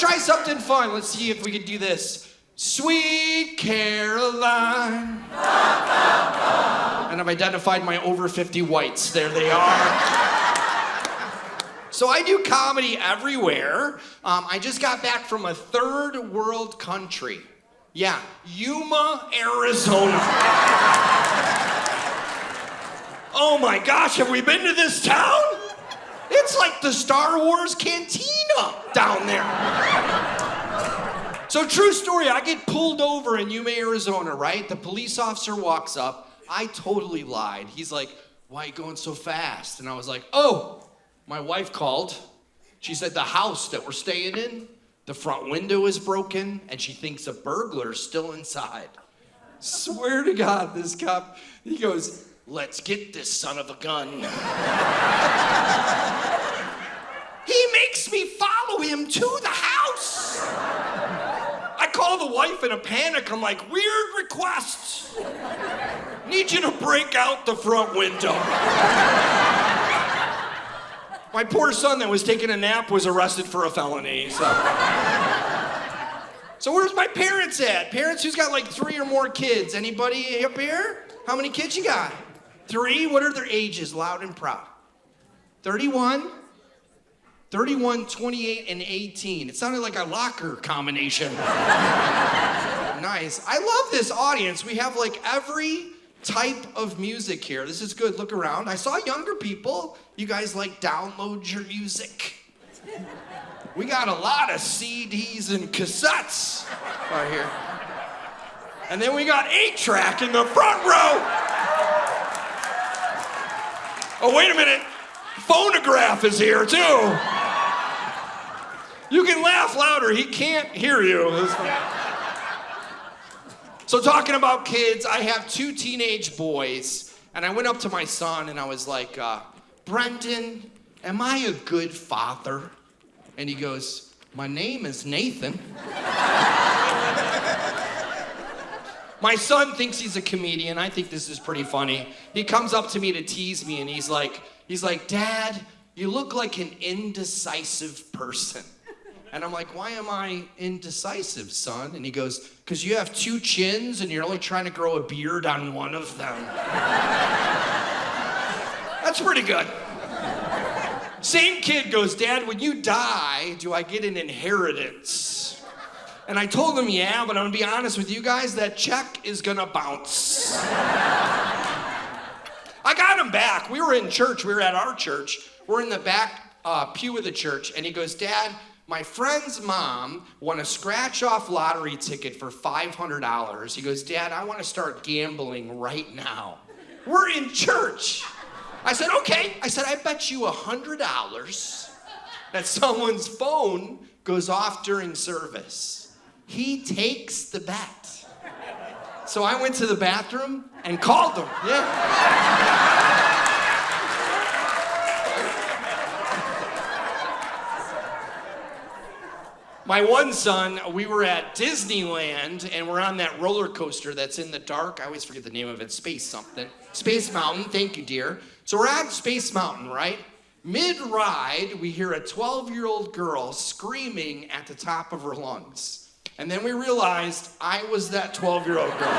Try something fun. Let's see if we can do this. Sweet Caroline. And I've identified my over 50 whites. There they are. So I do comedy everywhere. I just got back from a third world country. Yeah, Yuma, Arizona. Oh my gosh, have we been to this town? It's like the Star Wars cantina down there. So true story, I get pulled over in Yuma, Arizona, right? The police officer walks up. I totally lied. He's like, why are you going so fast? And I was like, oh, my wife called. She said the house that we're staying in, the front window is broken, and she thinks a burglar's still inside. Swear to God, this cop, he goes, let's get this son of a gun. He makes me follow him to the house. I call the wife in a panic. I'm like, weird request. Need you to break out the front window. My poor son that was taking a nap was arrested for a felony, So where's my parents at? Parents who's got like 3 or more kids. Anybody up here? How many kids you got? 3? What are their ages? Loud and proud. 31, 28, and 18. It sounded like a locker combination. Nice. I love this audience. We have like every type of music here. This is good. Look around. I saw younger people. You guys like download your music. We got a lot of CDs and cassettes right here. And then we got 8-track in the front row. Oh, wait a minute. Phonograph is here too. You can laugh louder. He can't hear you. So talking about kids, I have 2 teenage boys, and I went up to my son and I was like, Brendan, am I a good father? And he goes, my name is Nathan. My son thinks he's a comedian. I think this is pretty funny. He comes up to me to tease me, and he's like, Dad, you look like an indecisive person. And I'm like, why am I indecisive, son? And he goes, because you have 2 chins and you're only trying to grow a beard on one of them. That's pretty good. Same kid goes, Dad, when you die, do I get an inheritance? And I told him, yeah, but I'm gonna be honest with you guys, that check is gonna bounce. I got him back. We were in church, we were at our church. We're in the back pew of the church, and he goes, Dad, my friend's mom won a scratch-off lottery ticket for $500. He goes, Dad, I want to start gambling right now. We're in church. I said, okay. I said, I bet you $100 that someone's phone goes off during service. He takes the bet. So I went to the bathroom and called him. Yeah. My one son, we were at Disneyland, and we're on that roller coaster that's in the dark. I always forget the name of it. Space something. Space Mountain. Thank you, dear. So we're at Space Mountain, right? Mid-ride, we hear a 12-year-old girl screaming at the top of her lungs. And then we realized I was that 12-year-old girl.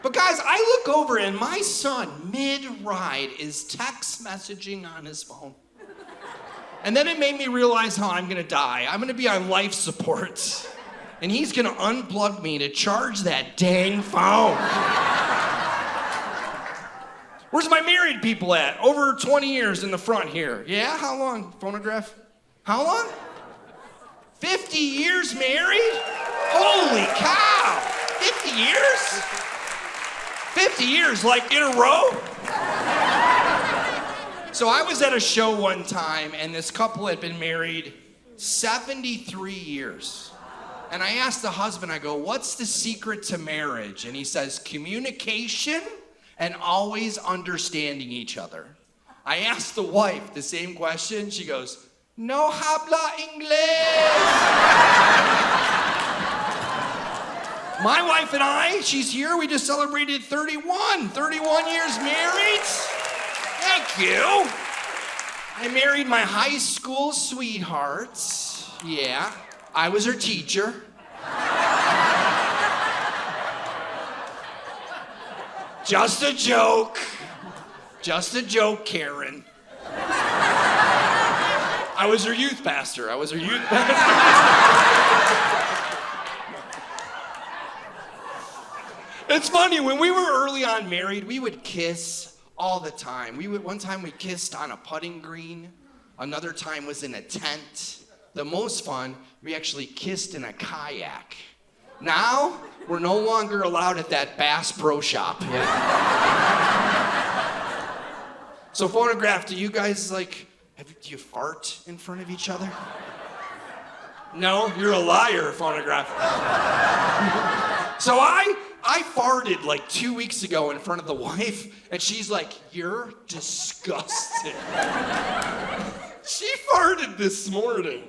But guys, I look over, and my son, mid-ride, is text messaging on his phone. And then it made me realize how I'm gonna die. I'm gonna be on life support. And he's gonna unplug me to charge that dang phone. Where's my married people at? Over 20 years in the front here. Yeah, how long? Phonograph? How long? 50 years married? Holy cow! 50 years? 50 years, like in a row? So I was at a show one time, and this couple had been married 73 years. And I asked the husband, I go, what's the secret to marriage? And he says, communication and always understanding each other. I asked the wife the same question. She goes, no habla inglés. My wife and I, she's here, we just celebrated 31 years married. Thank you. I married my high school sweetheart. Yeah, I was her teacher. Just a joke. Just a joke, Karen. I was her youth pastor. It's funny, when we were early on married, we would kiss all the time. One time we kissed on a putting green. Another time was in a tent. The most fun, we actually kissed in a kayak. Now, we're no longer allowed at that Bass Pro Shop. Yeah. So phonograph, do you guys do you fart in front of each other? No, you're a liar, phonograph. So I farted like 2 weeks ago in front of the wife, and she's like, "You're disgusting." She farted this morning,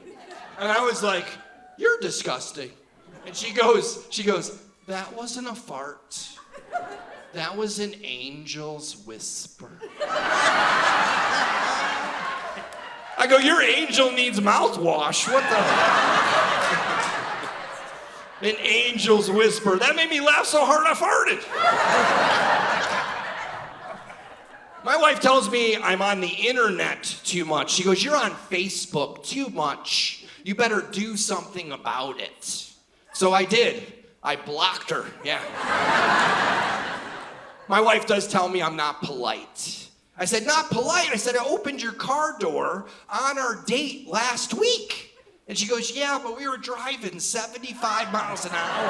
and I was like, "You're disgusting." And she goes, "That wasn't a fart. That was an angel's whisper." I go, "Your angel needs mouthwash. What the?" An angel's whisper. That made me laugh so hard I farted. My wife tells me I'm on the internet too much. She goes, "You're on Facebook too much. You better do something about it." So I did. I blocked her, yeah. My wife does tell me I'm not polite. I said, "Not polite?" I said, "I opened your car door on our date last week." And she goes, "Yeah, but we were driving 75 miles an hour."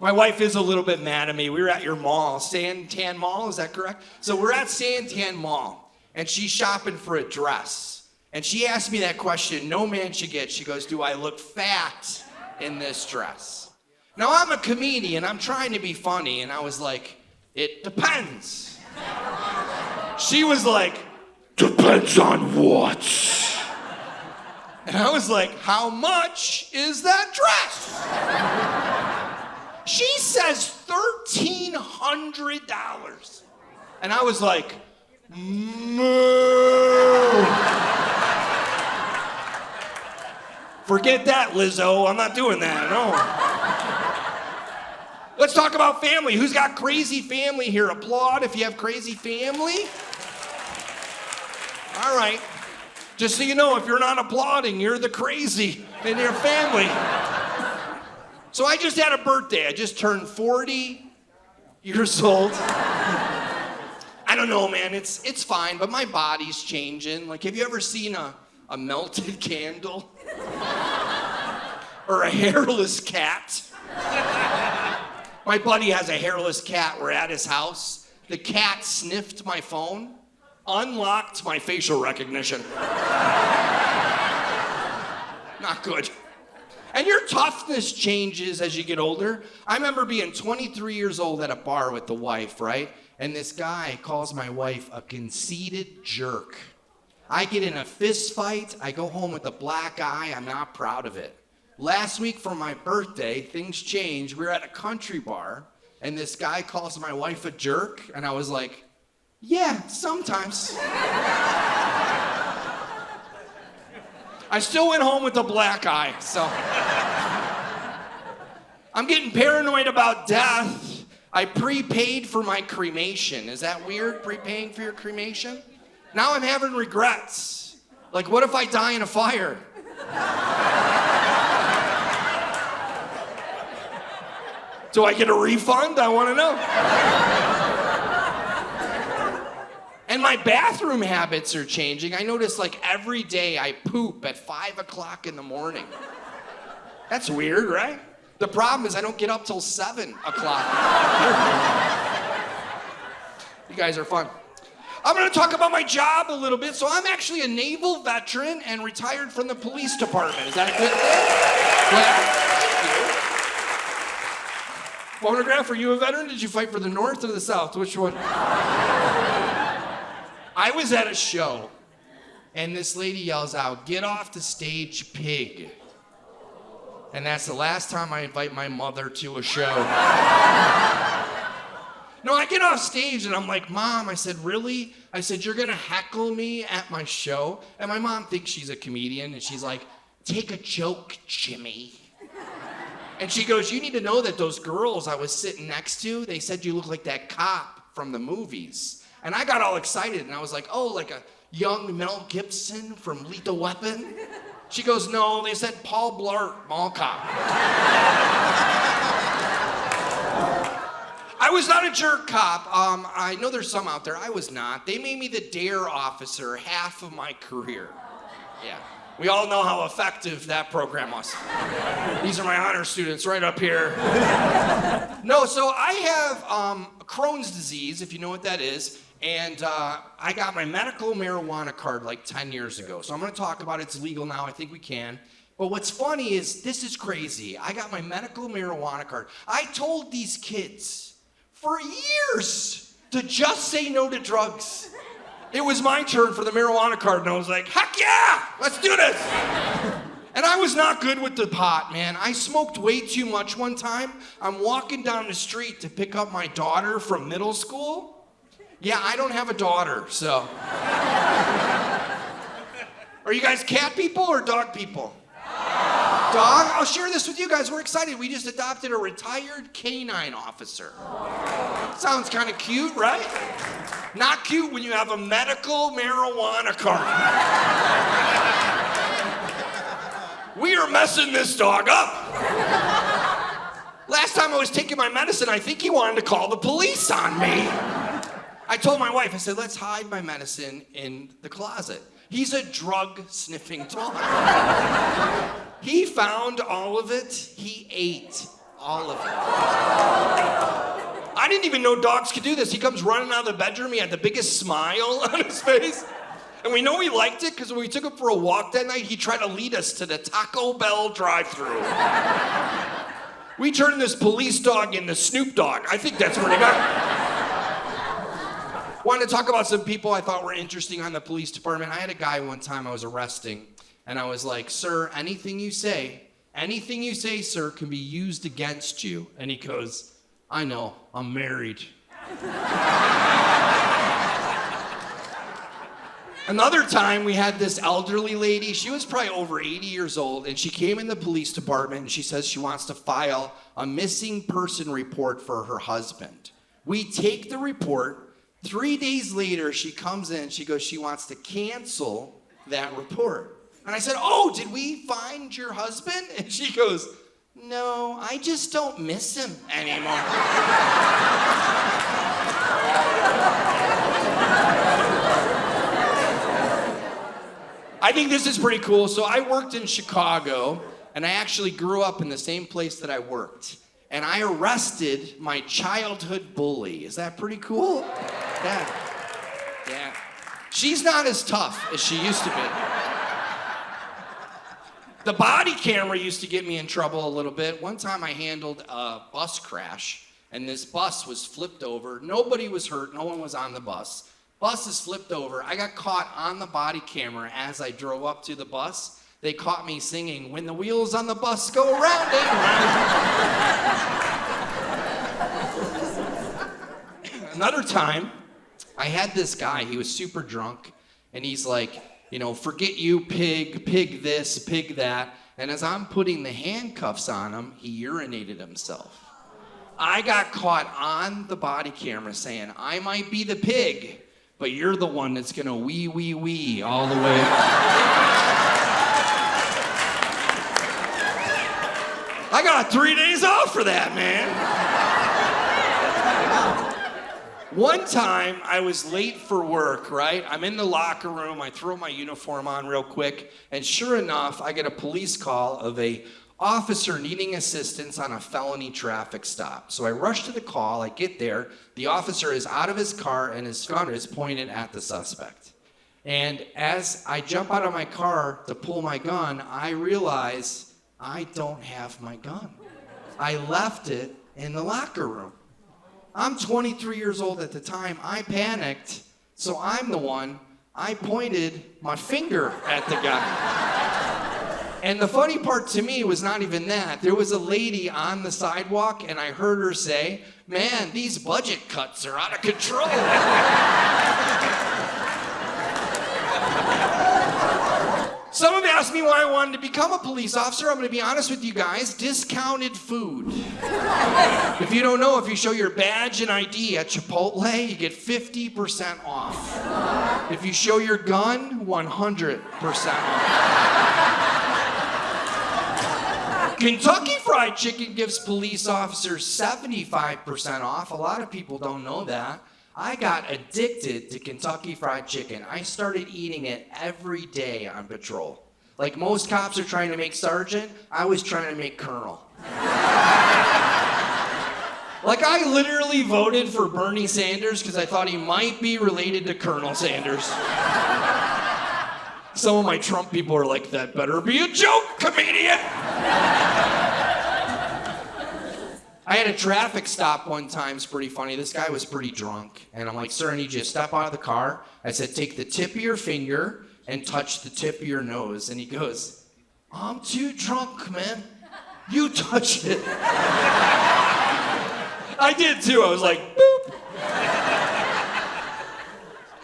My wife is a little bit mad at me. We were at your mall, Santan Mall, is that correct? So we're at Santan Mall, and she's shopping for a dress. And she asked me that question no man should get. She goes, "Do I look fat in this dress?" Now, I'm a comedian. I'm trying to be funny. And I was like, "It depends." She was like, "Depends on what?" And I was like, "How much is that dress?" She says $1,300. And I was like, "No." Forget that, Lizzo. I'm not doing that, no. Let's talk about family. Who's got crazy family here? Applaud if you have crazy family. All right. Just so you know, if you're not applauding, you're the crazy in your family. So I just had a birthday. I just turned 40 years old. I don't know, man. It's fine, but my body's changing. Like, have you ever seen a melted candle? Or a hairless cat? My buddy has a hairless cat. We're at his house. The cat sniffed my phone, unlocked my facial recognition. Not good. And your toughness changes as you get older. I remember being 23 years old at a bar with the wife, right? And this guy calls my wife a conceited jerk. I get in a fist fight. I go home with a black eye. I'm not proud of it. Last week for my birthday, things changed. We were at a country bar, and this guy calls my wife a jerk, and I was like, "Yeah, sometimes." I still went home with a black eye, so. I'm getting paranoid about death. I prepaid for my cremation. Is that weird, prepaying for your cremation? Now I'm having regrets. Like, what if I die in a fire? Do I get a refund? I want to know. And my bathroom habits are changing. I notice like every day I poop at 5 o'clock in the morning. That's weird, right? The problem is I don't get up till 7 o'clock. You guys are fun. I'm gonna talk about my job a little bit. So I'm actually a naval veteran and retired from the police department. Is that a good thing? Yeah. Phonograph, are you a veteran? Did you fight for the North or the South? Which one? I was at a show, and this lady yells out, "Get off the stage, pig." And that's the last time I invite my mother to a show. No, I get off stage and I'm like, Mom, I said, really? I said, you're gonna heckle me at my show? And my mom thinks she's a comedian and she's like, take a joke, Jimmy. And she goes, you need to know that those girls I was sitting next to, they said you look like that cop from the movies. And I got all excited and I was like, oh, like a young Mel Gibson from Lethal Weapon? She goes, no, they said Paul Blart, Mall Cop. I was not a jerk cop. I know there's some out there. I was not. They made me the DARE officer half of my career. Yeah. We all know how effective that program was. These are my honor students right up here. No, so I have Crohn's disease, if you know what that is. And I got my medical marijuana card like 10 years ago. So I'm going to talk about it. It's legal now. I think we can. But what's funny is this is crazy. I got my medical marijuana card. I told these kids for years to just say no to drugs. It was my turn for the marijuana card, and I was like, heck yeah, let's do this. And I was not good with the pot, man. I smoked way too much one time. I'm walking down the street to pick up my daughter from middle school. Yeah, I don't have a daughter, so. Are you guys cat people or dog people? Dog? I'll share this with you guys. We're excited. We just adopted a retired canine officer. Sounds kind of cute, right? Not cute when you have a medical marijuana card. We are messing this dog up. Last time I was taking my medicine, I think he wanted to call the police on me. I told my wife, I said, let's hide my medicine in the closet. He's a drug-sniffing dog. He found all of it. He ate all of it. I didn't even know dogs could do this. He comes running out of the bedroom. He had the biggest smile on his face. And we know he liked it because when we took him for a walk that night, he tried to lead us to the Taco Bell drive-thru. We turned this police dog into Snoop Dogg. I think that's pretty good. Wanted to talk about some people I thought were interesting on the police department. I had a guy one time I was arresting, and I was like, sir, anything you say, sir, can be used against you. And he goes, I know, I'm married. Another time, we had this elderly lady. She was probably over 80 years old, and she came in the police department, and she says she wants to file a missing person report for her husband. We take the report. 3 days later, she comes in, she goes, she wants to cancel that report. And I said, oh, did we find your husband? And she goes, no, I just don't miss him anymore. I think this is pretty cool. So I worked in Chicago, and I actually grew up in the same place that I worked. And I arrested my childhood bully. Is that pretty cool? Yeah. Yeah. She's not as tough as she used to be. The body camera used to get me in trouble a little bit. One time I handled a bus crash, and this bus was flipped over. Nobody was hurt. No one was on the bus. Bus is flipped over. I got caught on the body camera as I drove up to the bus. They caught me singing, "When the wheels on the bus go round and round." Another time, I had this guy, he was super drunk, and he's like, you know, forget you, pig, pig this, pig that. And as I'm putting the handcuffs on him, he urinated himself. I got caught on the body camera saying, I might be the pig, but you're the one that's gonna wee, wee, wee all the way. I got 3 days off for that, man. One time, I was late for work, right? I'm in the locker room, I throw my uniform on real quick, and sure enough, I get a police call of a officer needing assistance on a felony traffic stop. So I rush to the call, I get there, the officer is out of his car and his gun is pointed at the suspect. And as I jump out of my car to pull my gun, I realize I don't have my gun. I left it in the locker room. I'm 23 years old at the time. I panicked, so I'm the one. I pointed my finger at the guy. And the funny part to me was not even that. There was a lady on the sidewalk, and I heard her say, "Man, these budget cuts are out of control." Someone asked me why I wanted to become a police officer. I'm going to be honest with you guys. Discounted food. If you don't know, if you show your badge and ID at Chipotle, you get 50% off. If you show your gun, 100% off. Kentucky Fried Chicken gives police officers 75% off. A lot of people don't know that. I got addicted to Kentucky Fried Chicken. I started eating it every day on patrol. Like most cops are trying to make sergeant, I was trying to make colonel. Like I literally voted for Bernie Sanders because I thought he might be related to Colonel Sanders. Some of my Trump people are like, "That better be a joke, comedian." I had a traffic stop one time. It's pretty funny. This guy was pretty drunk. And I'm like, "Sir, I need you to step out of the car." I said, "Take the tip of your finger and touch the tip of your nose." And he goes, "I'm too drunk, man. You touch it." I did too. I was like, boop.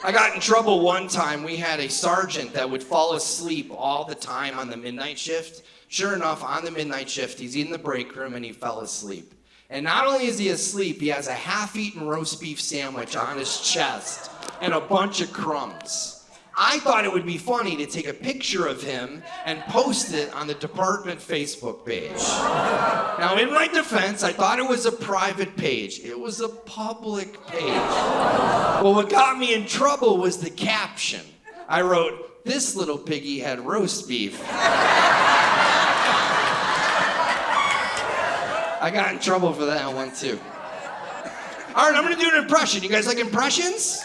I got in trouble one time. We had a sergeant that would fall asleep all the time on the midnight shift. Sure enough, on the midnight shift, he's in the break room and he fell asleep. And not only is he asleep, he has a half-eaten roast beef sandwich on his chest and a bunch of crumbs. I thought it would be funny to take a picture of him and post it on the department Facebook page. Now, in my defense, I thought it was a private page. It was a public page. But what got me in trouble was the caption. I wrote, "This little piggy had roast beef." I got in trouble for that one too. All right, I'm gonna do an impression. You guys like impressions?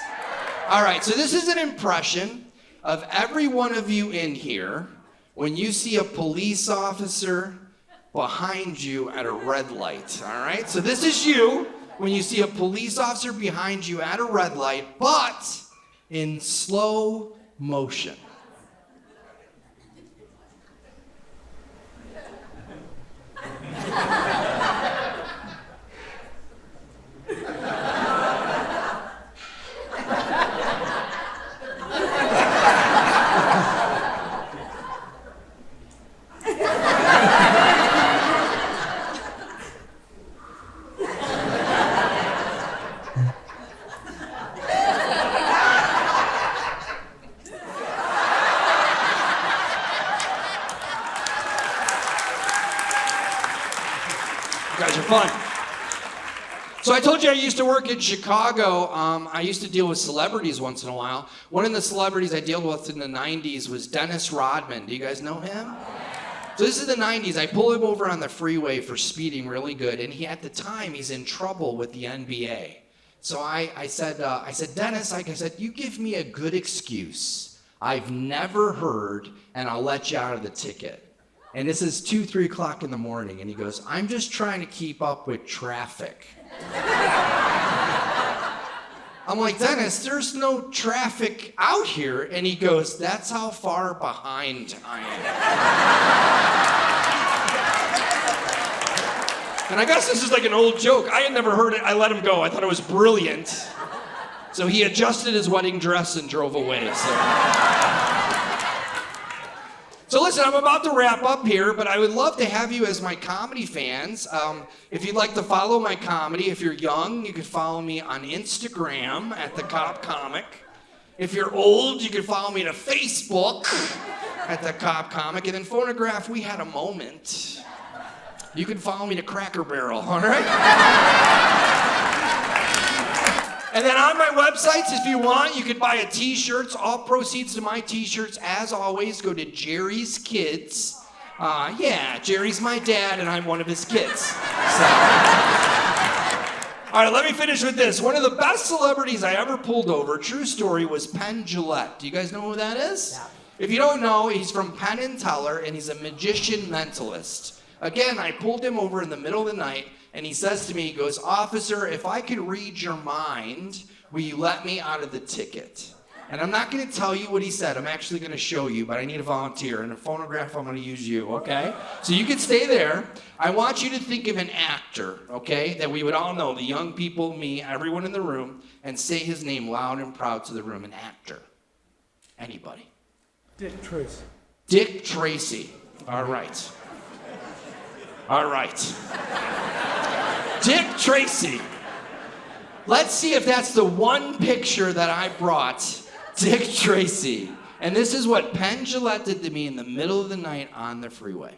All right, so this is an impression of every one of you in here when you see a police officer behind you at a red light, all right? So this is you when you see a police officer behind you at a red light, but in slow motion. You guys are fun. So I told you I used to work in Chicago. I used to deal with celebrities once in a while. One of the celebrities I dealt with in the 90s was Dennis Rodman. Do you guys know him? So this is the 90s. I pull him over on the freeway for speeding really good. And at the time, he's in trouble with the NBA. So I said, "Dennis, I said, you give me a good excuse I've never heard, and I'll let you out of the ticket." And this is 2, 3 o'clock in the morning, and he goes, "I'm just trying to keep up with traffic." I'm like, "Dennis, there's no traffic out here." And he goes, "That's how far behind I am." And I guess this is like an old joke. I had never heard it. I let him go. I thought it was brilliant. So he adjusted his wedding dress and drove away. So listen, I'm about to wrap up here, but I would love to have you as my comedy fans. If you'd like to follow my comedy, if you're young, you can follow me on Instagram at The Cop Comic. If you're old, you can follow me to Facebook at The Cop Comic. And then Phonograph, we had a moment. You can follow me to Cracker Barrel, all right? And then on my websites, if you want, you can buy a t-shirts. All proceeds to my t-shirts, as always, go to Jerry's Kids. Yeah, Jerry's my dad, and I'm one of his kids. So. All right, let me finish with this. One of the best celebrities I ever pulled over, true story, was Penn Jillette. Do you guys know who that is? Yeah. If you don't know, he's from Penn and Teller, and he's a magician mentalist. Again, I pulled him over in the middle of the night, and he says to me, he goes, "Officer, if I could read your mind, will you let me out of the ticket?" And I'm not going to tell you what he said. I'm actually going to show you, but I need a volunteer. And a phonograph, I'm going to use you, okay? So you can stay there. I want you to think of an actor, okay, that we would all know, the young people, me, everyone in the room, and say his name loud and proud to the room. An actor. Anybody. Dick Tracy. Dick Tracy. All right. All right. Dick Tracy. Let's see if that's the one picture that I brought. Dick Tracy. And this is what Penn Jillette did to me in the middle of the night on the freeway.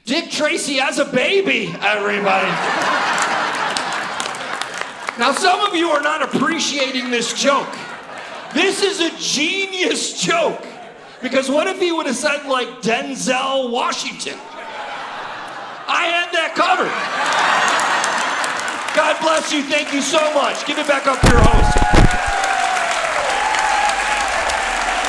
Dick Tracy as a baby, everybody. Now, some of you are not appreciating this joke. This is a genius joke. Because what if he would have said, like, Denzel Washington? I had that covered. God bless you. Thank you so much. Give it back up to your host.